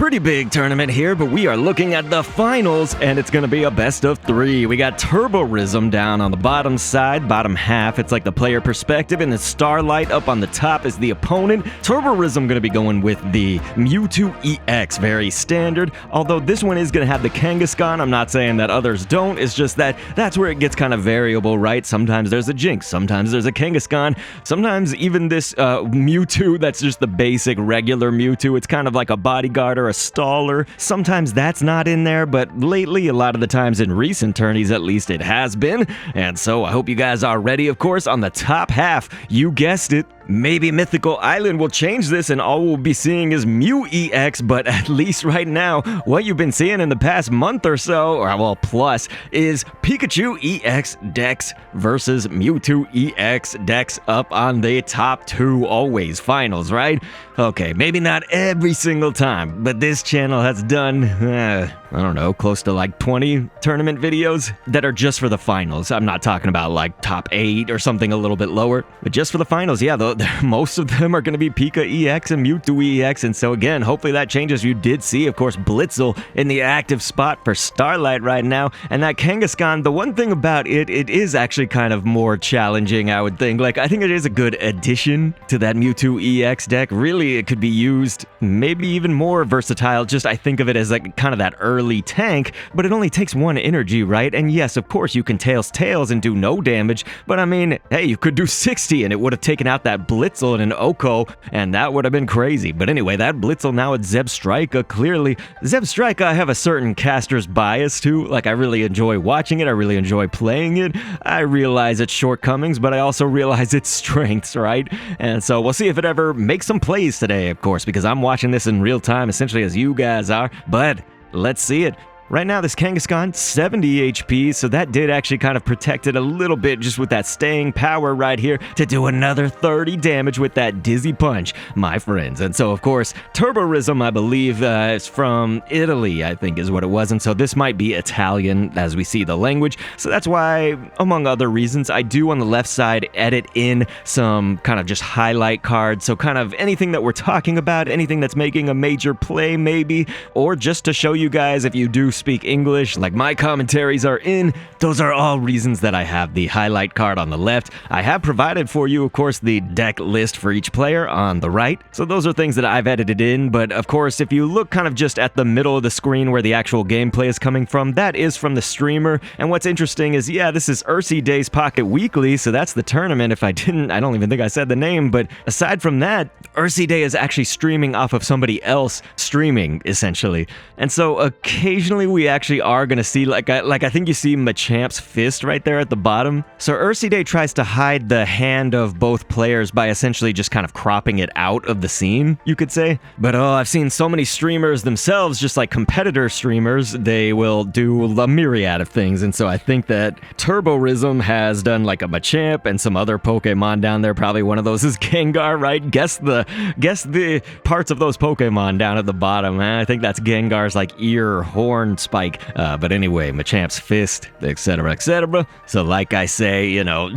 Pretty big tournament here, but we are looking at the finals, and it's going to be a best of 3. We got Tuborizm down on the bottom side, bottom half. It's like the player perspective, and the Starlight up on the top is the opponent. Tuborizm going to be going with the Mewtwo EX, very standard. Although this one is going to have the Kangaskhan. I'm not saying that others don't. It's just that that's where it gets kind of variable, right? Sometimes there's a Jinx, sometimes there's a Kangaskhan, sometimes even this Mewtwo that's just the basic regular Mewtwo. It's kind of like a bodyguard or a staller. Sometimes that's not in there, but lately, a lot of the times in recent tourneys at least, it has been. And so I hope you guys are ready. Of course, on the top half, you guessed it, maybe Mythical Island will change this and all we'll be seeing is Mew EX, but at least right now, what you've been seeing in the past month or so, or well, plus, is Pikachu EX decks versus Mewtwo EX decks up on the top 2, always finals, right? Okay, maybe not every single time, but this channel has done, I don't know, close to like 20 tournament videos that are just for the finals. I'm not talking about like top 8 or something a little bit lower, but just for the finals, yeah, most of them are going to be Pika EX and Mewtwo EX, and so again, hopefully that changes. You did see, of course, Blitzel in the active spot for Starlight right now, and that Kangaskhan, the one thing about it is actually kind of more challenging, I would think. Like, I think it is a good addition to that Mewtwo EX deck. Really, it could be used maybe even more versatile. Just, I think of it as like kind of that early tank, but it only takes 1 energy, right? And yes, of course, you can tails and do no damage, but I mean, hey, you could do 60 and it would have taken out that Blitzel and an Oko, and that would have been crazy. But anyway, that Blitzel now at Zebstrika, clearly. Zebstrika, I have a certain caster's bias to. Like, I really enjoy watching it, I really enjoy playing it. I realize its shortcomings, but I also realize its strengths, right? And so we'll see if it ever makes some plays today, of course, because I'm watching this in real time, essentially as you guys are, but let's see it. Right now, this Kangaskhan, 70 HP, so that did actually kind of protect it a little bit just with that staying power right here to do another 30 damage with that Dizzy Punch, my friends. And so, of course, Tuborizm, I believe, is from Italy, I think is what it was, and so this might be Italian as we see the language. So that's why, among other reasons, I do on the left side edit in some kind of just highlight cards, so kind of anything that we're talking about, anything that's making a major play maybe, or just to show you guys if you do speak English, like my commentaries are in, those are all reasons that I have the highlight card on the left. I have provided for you, of course, the deck list for each player on the right, so those are things that I've edited in, but of course, if you look kind of just at the middle of the screen where the actual gameplay is coming from, that is from the streamer, and what's interesting is, yeah, this is Ursiiday's Pocket Weekly, so that's the tournament. If I didn't, I don't even think I said the name, but aside from that, Ursiiday is actually streaming off of somebody else streaming, essentially, and so occasionally we actually are going to see, like I think you see Machamp's fist right there at the bottom. So Ursiiday tries to hide the hand of both players by essentially just kind of cropping it out of the scene, you could say. But oh, I've seen so many streamers themselves, just like competitor streamers, they will do a myriad of things. And so I think that Tuborizm has done like a Machamp and some other Pokemon down there. Probably one of those is Gengar, right? Guess the parts of those Pokemon down at the bottom. I think that's Gengar's like ear, horn, spike, but anyway, Machamp's fist, etc, etc. So like I say, you know,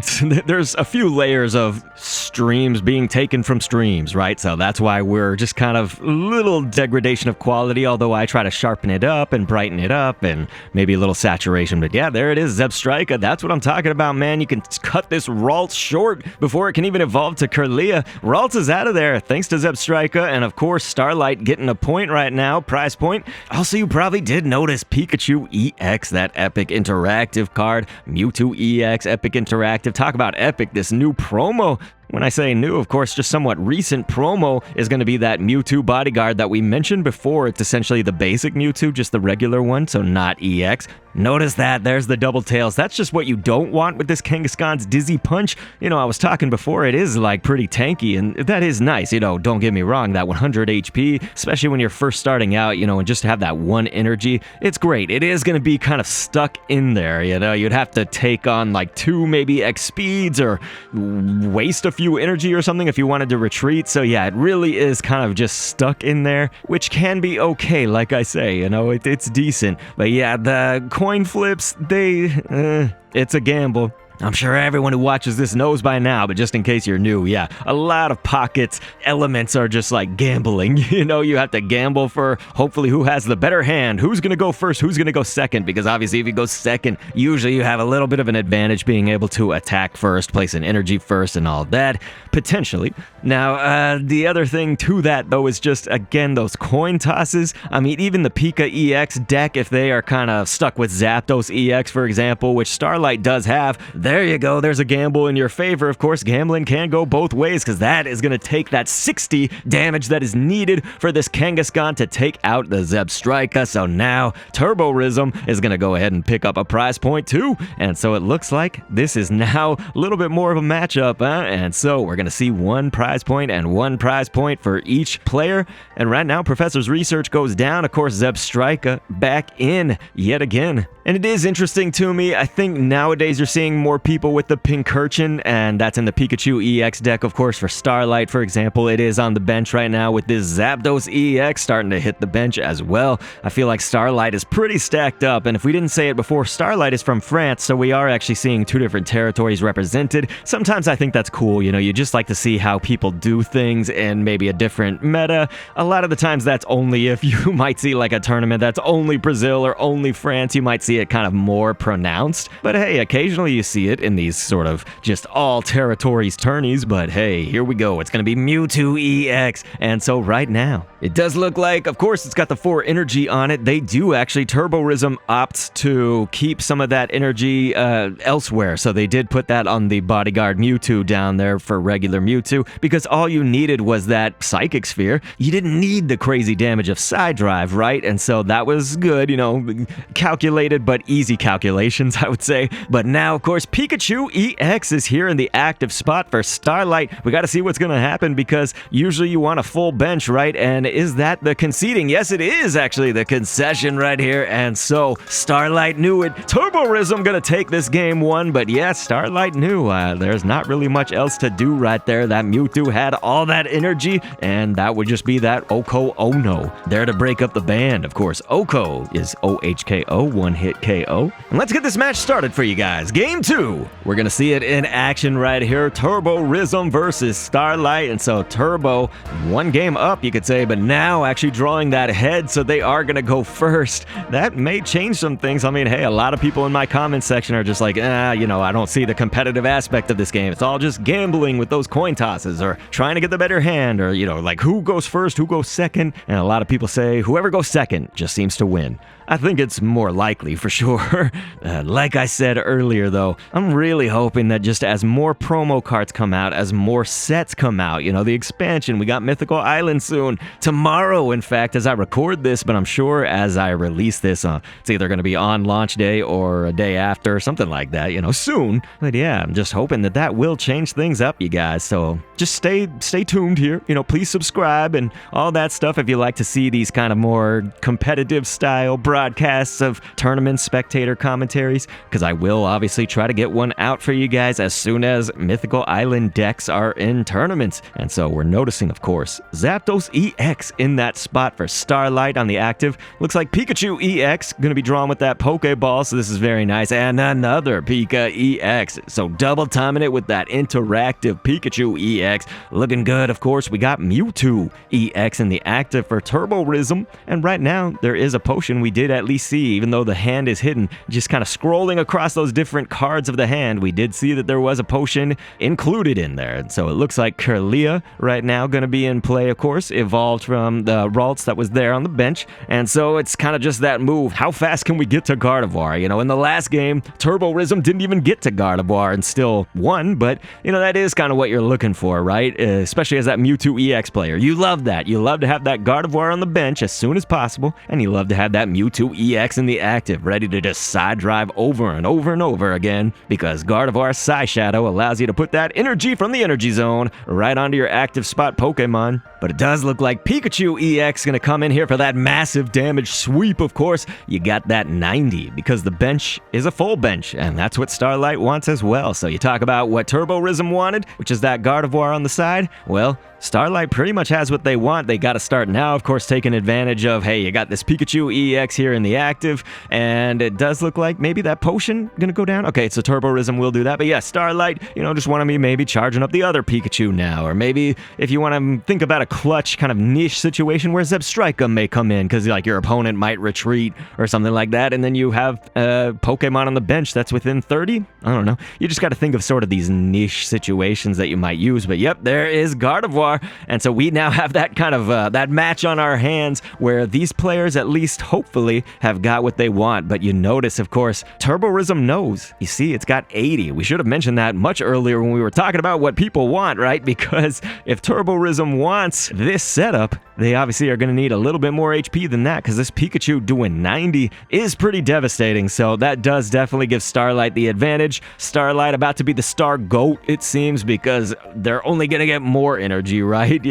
there's a few layers of streams being taken from streams, right? So that's why we're just kind of little degradation of quality, although I try to sharpen it up and brighten it up and maybe a little saturation. But yeah, there it is, Zebstrika. That's what I'm talking about, man. You can cut this Ralts short before it can even evolve to Kirlia. Ralts is out of there thanks to Zebstrika, and of course Starlight getting a point right now, prize point. Also, you probably did notice Pikachu EX, that epic interactive card. Mewtwo EX, epic interactive. Talk about epic, this new promo. When I say new, of course, just somewhat recent promo is going to be that Mewtwo bodyguard that we mentioned before. It's essentially the basic Mewtwo, just the regular one, so not EX. Notice that, there's the double tails. That's just what you don't want with this Kangaskhan's Dizzy Punch. You know, I was talking before, it is like pretty tanky, and that is nice. You know, don't get me wrong, that 100 HP, especially when you're first starting out, you know, and just have that 1 energy, it's great. It is going to be kind of stuck in there, you know. You'd have to take on like 2 maybe X speeds or waste a few energy or something if you wanted to retreat. So yeah, it really is kind of just stuck in there, which can be okay, like I say, you know, it's decent. But yeah, the coin flips, it's a gamble. I'm sure everyone who watches this knows by now, but just in case you're new, yeah, a lot of Pocket's elements are just like gambling. You know, you have to gamble for hopefully who has the better hand, who's going to go first, who's going to go second, because obviously if you go second, usually you have a little bit of an advantage being able to attack first, place an energy first, and all that, potentially. Now, the other thing to that, though, is just, again, those coin tosses. I mean, even the Pika EX deck, if they are kind of stuck with Zapdos EX, for example, which Starlight does have, there you go, there's a gamble in your favor. Of course, gambling can go both ways, because that is going to take that 60 damage that is needed for this Kangaskhan to take out the Zebstrika. So now, Tuborizm is going to go ahead and pick up a prize point too, and so it looks like this is now a little bit more of a matchup, and so we're going to see one prize point and one prize point for each player, and right now, Professor's research goes down. Of course, Zebstrika back in yet again. And it is interesting to me, I think nowadays you're seeing more people with the Pincurchin, and that's in the Pikachu EX deck, of course, for Starlight, for example. It is on the bench right now with this Zapdos EX starting to hit the bench as well. I feel like Starlight is pretty stacked up, and if we didn't say it before, Starlight is from France, so we are actually seeing two different territories represented. Sometimes I think that's cool, you know, you just like to see how people do things in maybe a different meta. A lot of the times that's only if you might see like a tournament that's only Brazil or only France, you might see it kind of more pronounced, but hey, occasionally you see it in these sort of just all territories tourneys. But hey, here we go, it's gonna be Mewtwo EX, and so right now it does look like, of course, it's got the 4 energy on it. They do actually, Tuborizm opts to keep some of that energy elsewhere, so they did put that on the bodyguard Mewtwo down there for regular Mewtwo, because all you needed was that Psychic Sphere. You didn't need the crazy damage of Side Drive, right? And so that was good, you know, calculated but easy calculations, I would say. But now, of course, Pikachu EX is here in the active spot for Starlight. We got to see what's going to happen, because usually you want a full bench, right? And is that the conceding? Yes, it is actually the concession right here. And so Starlight knew it. Tuborizm going to take this game 1, but yes, Starlight knew there's not really much else to do right there. That Mewtwo had all that energy, and that would just be that Oko Ono there to break up the band. Of course, Oko is OHKO, one hit KO. And let's get this match started for you guys. Game 2. We're going to see it in action right here. Tuborizm versus Starlight. And so Turbo, one game up, you could say, but now actually drawing that head, so they are going to go first. That may change some things. I mean, hey, a lot of people in my comment section are just like, you know, I don't see the competitive aspect of this game. It's all just gambling with those coin tosses, or trying to get the better hand, or, you know, like who goes first, who goes second. And a lot of people say whoever goes second just seems to win. I think it's more likely for sure. Like I said earlier though, I'm really hoping that just as more promo cards come out, as more sets come out, you know, the expansion, we got Mythical Island soon. Tomorrow, in fact, as I record this, but I'm sure as I release this, it's either going to be on launch day or a day after, or something like that, you know, soon. But yeah, I'm just hoping that that will change things up, you guys. So just stay tuned here. You know, please subscribe and all that stuff if you like to see these kind of more competitive style broadcasts of tournament spectator commentaries, because I will obviously try to get one out for you guys as soon as Mythical Island decks are in tournaments. And so we're noticing, of course, Zapdos EX in that spot for Starlight on the active. Looks like Pikachu EX going to be drawn with that Pokeball, so this is very nice. And another Pika EX, so double timing it with that interactive Pikachu EX. Looking good, of course. We got Mewtwo EX in the active for Tuborizm, and right now there is a potion we did at least see, even though the hand is hidden. Just kind of scrolling across those different cards of the hand, we did see that there was a potion included in there. And so it looks like Kirlia right now going to be in play, of course, evolved from the Ralts that was there on the bench. And so it's kind of just that move. How fast can we get to Gardevoir? You know, in the last game, Tuborizm didn't even get to Gardevoir and still won, but, you know, that is kind of what you're looking for, right? Especially as that Mewtwo EX player. You love that. You love to have that Gardevoir on the bench as soon as possible, and you love to have that Mewtwo EX in the active, ready to just side drive over and over and over again, because Gardevoir's Psy Shadow allows you to put that energy from the energy zone right onto your active spot Pokemon. But it does look like Pikachu EX going to come in here for that massive damage sweep, of course. You got that 90, because the bench is a full bench, and that's what Starlight wants as well. So you talk about what Tuborizm wanted, which is that Gardevoir on the side. Well, Starlight pretty much has what they want. They got to start now, of course, taking advantage of, hey, you got this Pikachu EX here in the active, and it does look like maybe that potion gonna go down. Okay, so Tuborizm will do that, but yeah, Starlight, just want to be maybe charging up the other Pikachu now, or maybe if you want to think about a clutch kind of niche situation where Zebstrika may come in, because like your opponent might retreat or something like that, and then you have a Pokemon on the bench that's within 30. I don't know. You just got to think of sort of these niche situations that you might use, but yep, there is Gardevoir, and so we now have that kind of that match on our hands where these players at least hopefully have got what they want. But you notice, of course, Tuborizm knows. You see, it's got 80. We should have mentioned that much earlier when we were talking about what people want, right? Because if Tuborizm wants this setup, they obviously are going to need a little bit more HP than that, because this Pikachu doing 90 is pretty devastating. So that does definitely give Starlight the advantage. Starlight about to be the Star Goat, it seems, because they're only going to get more energy, right?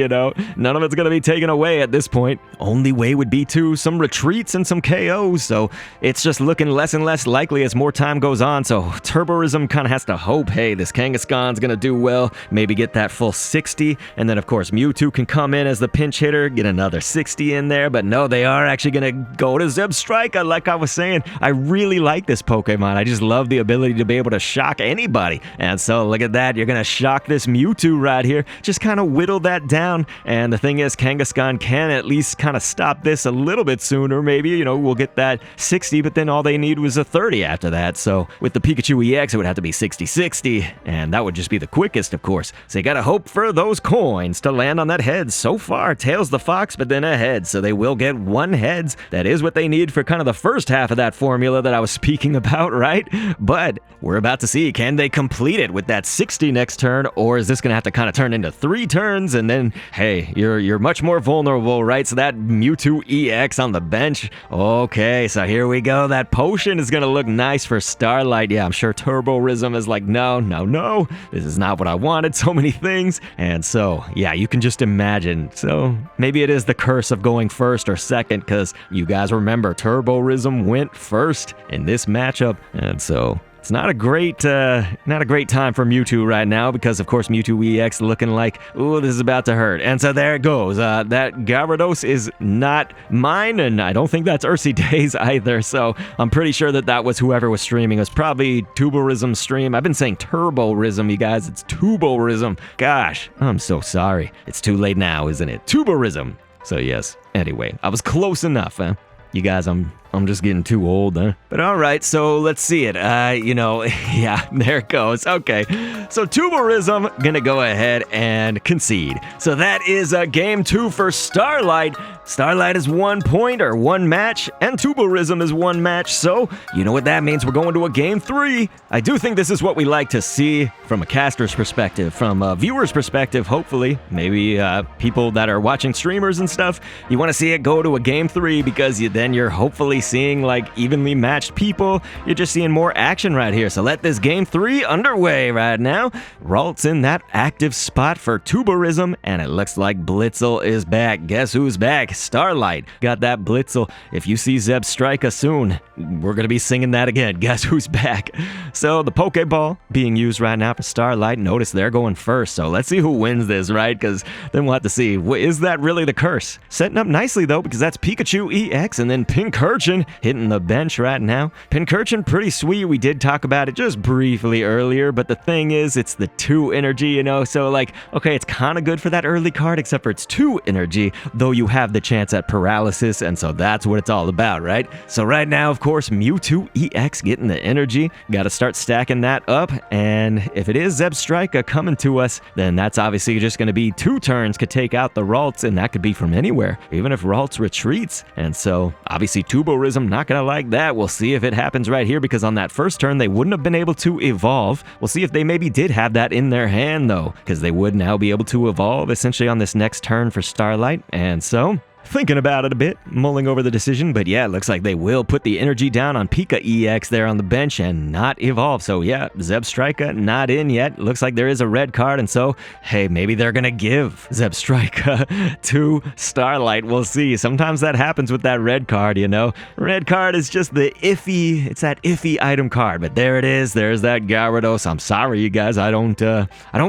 None of it's going to be taken away at this point. Only way would be to some retreats and some KOs. So it's just looking less and less likely as more time goes on. So Tuborizm kind of has to hope, hey, this Kangaskhan's going to do well, maybe get that full 60. And then, of course, Mewtwo can come in as the pinch hitter, get another 60 in there. But no, they are actually going to go to Zebstrika. Like I was saying, I really like this Pokemon. I just love the ability to be able to shock anybody. And so look at that. You're going to shock this Mewtwo right here. Just kind of whittle that down. And the thing is, Kangaskhan can at least kind of stop this a little bit sooner. Maybe, we'll get that 60, but then all they need was a 30 after that. So with the Pikachu EX, it would have to be 60-60, and that would just be the quickest, of course. So you gotta hope for those coins to land on that heads. So far, tails the fox, but then a head, so they will get one heads. That is what they need for kind of the first half of that formula that I was speaking about, right? But we're about to see, can they complete it with that 60 next turn, or is this gonna have to kind of turn into 3 turns, and then, hey, you're much more vulnerable, right? So that Mewtwo EX on the bench. Okay, so here we go. That potion is gonna look nice for Starlight. Yeah, I'm sure Tuborizm is like, no, this is not what I wanted. So many things. And so, yeah, you can just imagine. So maybe it is the curse of going first or second, because you guys remember Tuborizm went first in this matchup. And so it's not a great time for Mewtwo right now, because of course Mewtwo EX looking like, ooh, this is about to hurt. And so there it goes. That Gyarados is not mine, and I don't think that's Ursiiday's either. So I'm pretty sure that was whoever was streaming. It was probably Tuborizm's stream. I've been saying Turborizm, you guys. It's Tuborizm. Gosh, I'm so sorry. It's too late now, isn't it? Tuborizm. So yes. Anyway, I was close enough, huh? You guys, I'm just getting too old, huh? But all right, so let's see it. Yeah, there it goes. Okay, so Tuborizm gonna go ahead and concede. So that is game 2 for Starlight. Starlight is 1 point or 1 match, and Tuborizm is 1 match. So you know what that means. We're going to a game 3. I do think this is what we like to see from a caster's perspective, from a viewer's perspective, hopefully. Maybe people that are watching streamers and stuff, you want to see it go to a game 3, because then you're hopefully seeing like evenly matched people. You're just seeing more action right here. So let this game 3 underway right now. Ralt's in that active spot for Tuborizm, and it looks like Blitzel is back. Guess who's back? Starlight got that Blitzel. If you see Zebstrika soon, we're gonna be singing that again. Guess who's back? So the Pokeball being used right now for Starlight. Notice they're going first, so let's see who wins this, right? Because then we'll have to see, is that really the curse? Setting up nicely though, because that's Pikachu EX, and then Pincurchin hitting the bench right now. Pincurchin, pretty sweet. We did talk about it just briefly earlier, but the thing is, it's the 2 energy, so like, okay, it's kind of good for that early card, except for it's 2 energy, though you have the chance at paralysis, and so that's what it's all about, right? So right now, of course, Mewtwo EX getting the energy. Got to start stacking that up, and if it is Zebstrika coming to us, then that's obviously just going to be 2 turns could take out the Ralts, and that could be from anywhere, even if Ralts retreats. And so obviously Tuborizm not going to like that. We'll see if it happens right here, because on that first turn they wouldn't have been able to evolve. We'll see if they maybe did have that in their hand though, because they would now be able to evolve essentially on this next turn for Starlight. And so thinking about it a bit, mulling over the decision, but yeah, it looks like they will put the energy down on Pika EX there on the bench and not evolve. So yeah, Zebstrika not in yet. Looks like there is a red card, and so, hey, maybe they're gonna give Zebstrika to Starlight. We'll see. Sometimes that happens with that red card, you know. Red card is just the iffy, it's that iffy item card, but there it is. There's that Gyarados. I'm sorry, you guys. I don't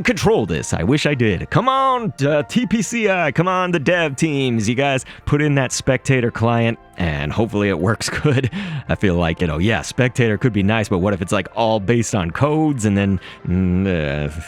control this. I wish I did. Come on, TPCI. Come on, the dev teams. You guys put in that spectator client and hopefully it works good. I feel like, you know, yeah, spectator could be nice, but what if it's like all based on codes and then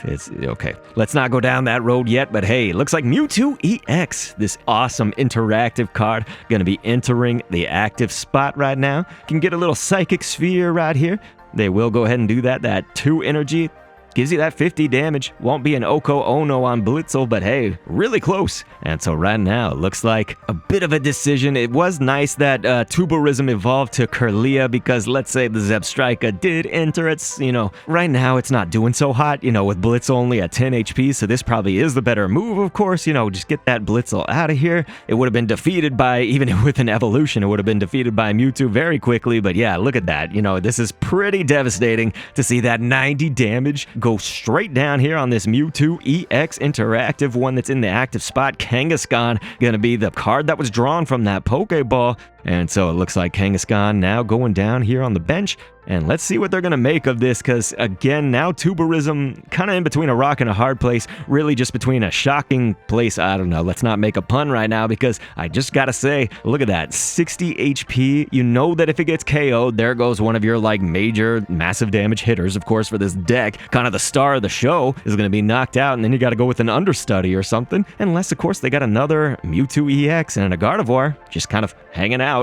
it's okay. Let's not go down that road yet, but hey, looks like Mewtwo EX, this awesome interactive card, gonna be entering the active spot right now. Can get a little psychic sphere right here. They will go ahead and do that. That 2 energy gives you that 50 damage. Won't be an Oko Ono on Blitzel, but hey, really close. And so right now, it looks like a bit of a decision. It was nice that Tuborizm evolved to Kirlia because let's say the Zebstrika did enter. It's, you know, right now it's not doing so hot, you know, with Blitzel only at 10 HP, so this probably is the better move, of course. You know, just get that Blitzel out of here. It would have been defeated by, even with an evolution, it would have been defeated by Mewtwo very quickly, but yeah, look at that. You know, this is pretty devastating to see that 90 damage go straight down here on this Mewtwo EX interactive one that's in the active spot. Kangaskhan gonna be the card that was drawn from that Pokeball. And so it looks like Kangaskhan now going down here on the bench. And let's see what they're going to make of this, because again, now Tuborizm kind of in between a rock and a hard place, really just between a shocking place. I don't know, let's not make a pun right now, because I just got to say, look at that, 60 HP. You know that if it gets KO'd, there goes one of your like major massive damage hitters, of course, for this deck. Kind of the star of the show is going to be knocked out, and then you got to go with an understudy or something. Unless, of course, they got another Mewtwo EX and a Gardevoir just kind of hanging out.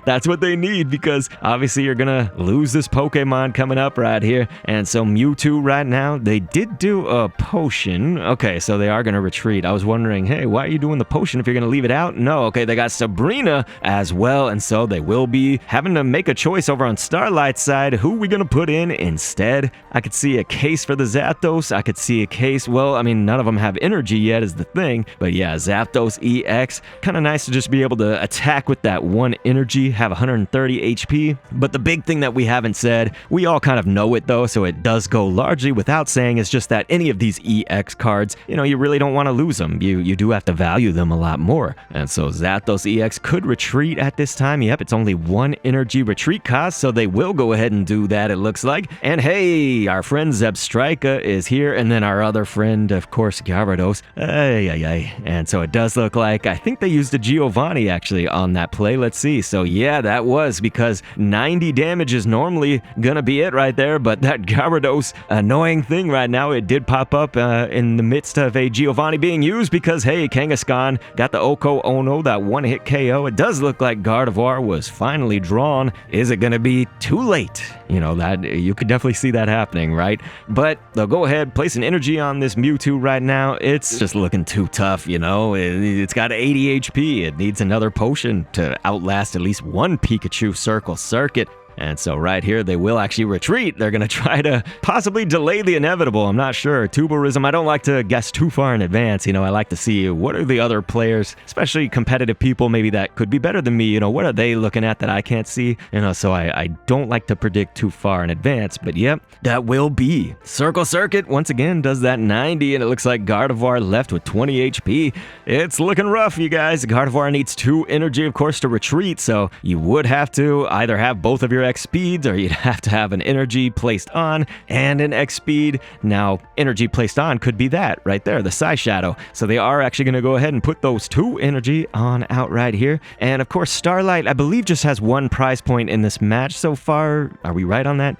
That's what they need, because obviously you're going to lose this Pokemon coming up right here. And so Mewtwo right now, they did do a potion. Okay, so they are going to retreat. I was wondering, hey, why are you doing the potion if you're going to leave it out? No, okay, they got Sabrina as well, and so they will be having to make a choice over on Starlight's side. Who are we going to put in instead? I could see a case for the Zapdos. I could see a case, well, I mean, none of them have energy yet is the thing, but yeah, Zapdos EX, kind of nice to just be able to attack with that 1 energy, have 130 HP. But the big thing that we haven't said, we all kind of know it though, so it does go largely without saying, is just that any of these EX cards, you know, you really don't want to lose them. You do have to value them a lot more. And so Zapdos EX could retreat at this time. Yep, it's only 1 energy retreat cost, so they will go ahead and do that, it looks like. And hey, our friend Zebstrika is here, and then our other friend, of course, Gyarados. And so it does look like, I think they used a Giovanni actually on that play. Let's see. So yeah, that was because 90 damage is normally gonna be it right there, but that Gyarados annoying thing right now, it did pop up in the midst of a Giovanni being used because, hey, Kangaskhan got the Oko Ono, that 1-hit KO. It does look like Gardevoir was finally drawn. Is it gonna be too late? You know, that you could definitely see that happening, right? But they'll go ahead, place an energy on this Mewtwo right now. It's just looking too tough, you know? It's got 80 HP. It needs another potion to outlast at least one Pikachu Circle Circuit. And so right here, they will actually retreat. They're going to try to possibly delay the inevitable. I'm not sure. Tuborizm, I don't like to guess too far in advance. You know, I like to see what are the other players, especially competitive people maybe that could be better than me. You know, what are they looking at that I can't see? You know, so I don't like to predict too far in advance. But yep, that will be Circle Circuit. Once again, does that 90, and it looks like Gardevoir left with 20 HP. It's looking rough, you guys. Gardevoir needs 2 energy, of course, to retreat. So you would have to either have both of your X speeds, or you'd have to have an energy placed on and an X speed. Now, energy placed on could be that right there, the Psy Shadow. So they are actually going to go ahead and put those 2 energy on out right here. And of course, Starlight, I believe, just has 1 prize point in this match so far. Are we right on that?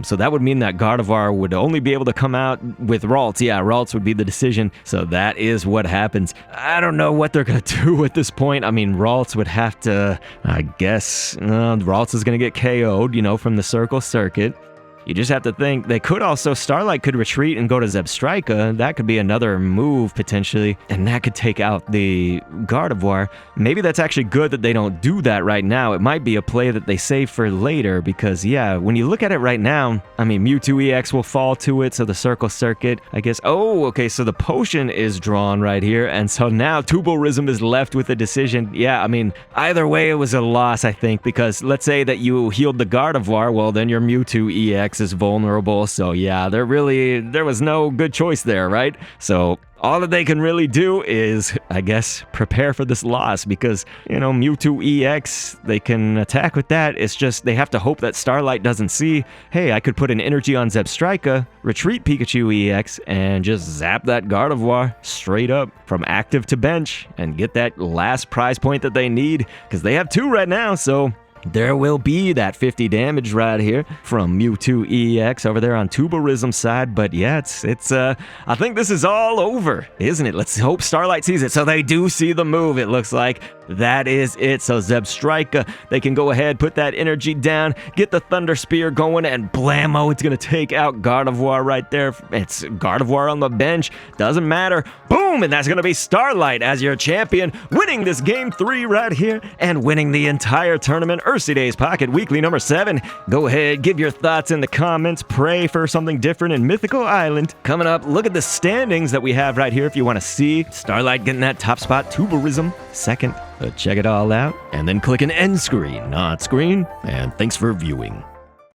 So that would mean that Gardevoir would only be able to come out with Ralts. Yeah, Ralts would be the decision. So that is what happens. I don't know what they're going to do at this point. I mean, Ralts would have to, I guess, Ralts is going to get KO'd, you know, from the Circle Circuit. you just have to think they could also, Starlight could retreat and go to Zebstrika. That could be another move potentially, and that could take out the Gardevoir. Maybe that's actually good that they don't do that right now. It might be a play that they save for later because, yeah, when you look at it right now, I mean, Mewtwo EX will fall to it, so the Circle Circuit, I guess. Oh, okay, so the potion is drawn right here, and so now Tuborizm is left with the decision. Yeah, I mean, either way, it was a loss, I think, because let's say that you healed the Gardevoir, well, then your Mewtwo EX is vulnerable, so yeah, there was no good choice there, right? So all that they can really do is, I guess, prepare for this loss because, you know, Mewtwo EX, they can attack with that. It's just they have to hope that Starlight doesn't see, hey, I could put an energy on Zebstrika, retreat Pikachu EX, and just zap that Gardevoir straight up from active to bench and get that last prize point that they need because they have 2 right now, so there will be that 50 damage right here from Mewtwo EX over there on Tuborizm's side. But yeah, it's I think this is all over, isn't it? Let's hope Starlight sees it. So they do see the move, it looks like. That is it. So Zebstrika, they can go ahead, put that energy down, get the Thunder Spear going, and blammo, it's going to take out Gardevoir right there. It's Gardevoir on the bench. Doesn't matter. Boom! And that's going to be Starlight as your champion, winning this Game 3 right here and winning the entire tournament. Ursiiday's Pocket Weekly number 7. Go ahead, give your thoughts in the comments. Pray for something different in Mythical Island. Coming up, look at the standings that we have right here if you want to see. Starlight getting that top spot, Tuborizm second. Check it all out, and then click an end screen, not screen, and thanks for viewing.